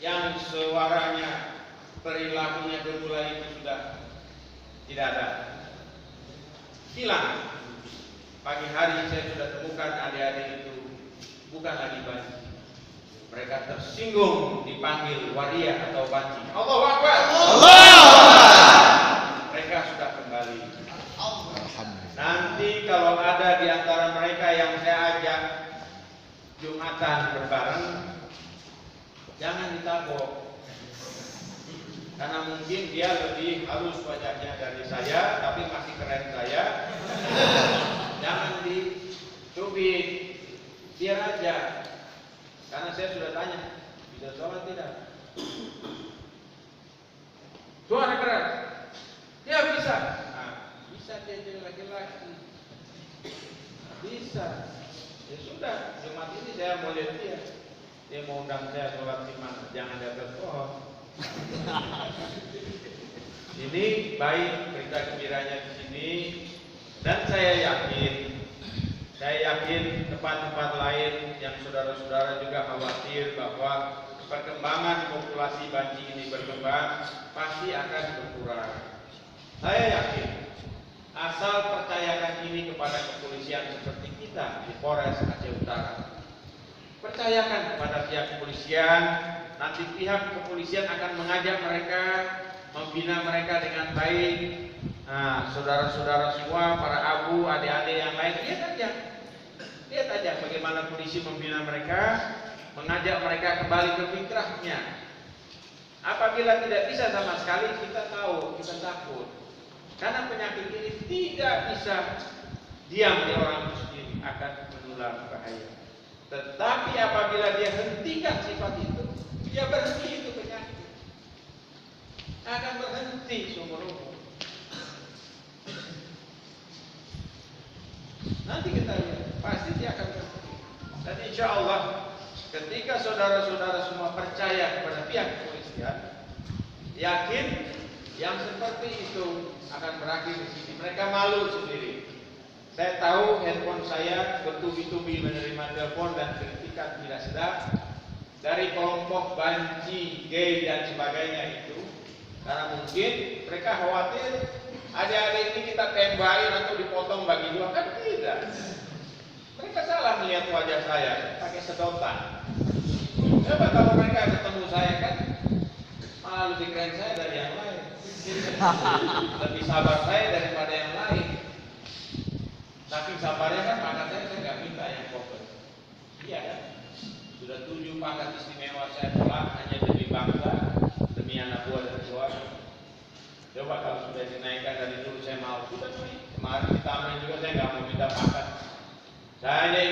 yang suaranya, perilakunya bermula itu sudah tidak ada, hilang. Pagi hari saya sudah temukan adik-adik itu bukan lagi banci. Mereka tersinggung dipanggil waria atau banci. Allahu Akbar. Mereka sudah kembali. Nanti kalau ada di antara mereka yang saya ajak Jumatan berbareng, jangan ditabok. Karena mungkin dia lebih halus wajahnya dari saya, tapi masih keren saya. Jangan dicubit, biar aja. Karena saya sudah tanya, bisa sholat tidak? Suara keras, dia bisa. Nah, bisa dia jadi laki-laki. Bisa. Ya sudah, Jumat ini saya mau lihat dia. Dia mau undang saya sholat di mana? Jangan di atas pohon. Ini baik berita gembiranya di sini, dan saya yakin tempat-tempat lain yang saudara-saudara juga khawatir bahwa perkembangan populasi banci ini berkembang pasti akan berkurang. Saya yakin asal percayakan ini kepada kepolisian seperti kita di Polres Aceh Utara. Percayakan kepada pihak kepolisian, nanti pihak kepolisian akan mengajak mereka, membina mereka dengan baik. Nah, saudara-saudara semua, para abu, adik-adik yang lain, lihat aja bagaimana polisi membina mereka, mengajak mereka kembali ke fitrahnya. Apabila tidak bisa sama sekali, kita tahu, kita takut. Karena penyakit ini tidak bisa diam di orang itu sendiri, akan menular bahaya. Tetapi apabila dia hentikan sifat itu, dia berhenti itu penyakit, akan berhenti seumur-umur. Nanti kita lihat, pasti dia akan berhenti. Dan insya Allah, ketika saudara-saudara semua percaya kepada pihak kepolisian, yakin yang seperti itu akan berakhir di sini. Mereka malu sendiri. Saya tahu handphone saya bertubi-tubi menerima telepon dan kritikan tidak sedap dari kelompok banci, gay dan sebagainya itu, karena mungkin mereka khawatir adik-adik ini kita tembakin atau dipotong bagi dua, kan tidak. Mereka salah melihat wajah saya pakai sedotan. Coba kalau mereka ketemu saya kan malah lebih keren saya dari yang lain, lebih sabar saya daripada yang lain. Saking sabarnya kan pangkat saya nggak minta yang koper. Iya kan? Sudah 7 pangkat istimewa saya tolak hanya demi bangsa, demi anak buah dan keluarga. Coba kalau sudah dinaikkan dari dulu saya mau, sudah kemarin ditambahin juga saya nggak mau minta pangkat. Saya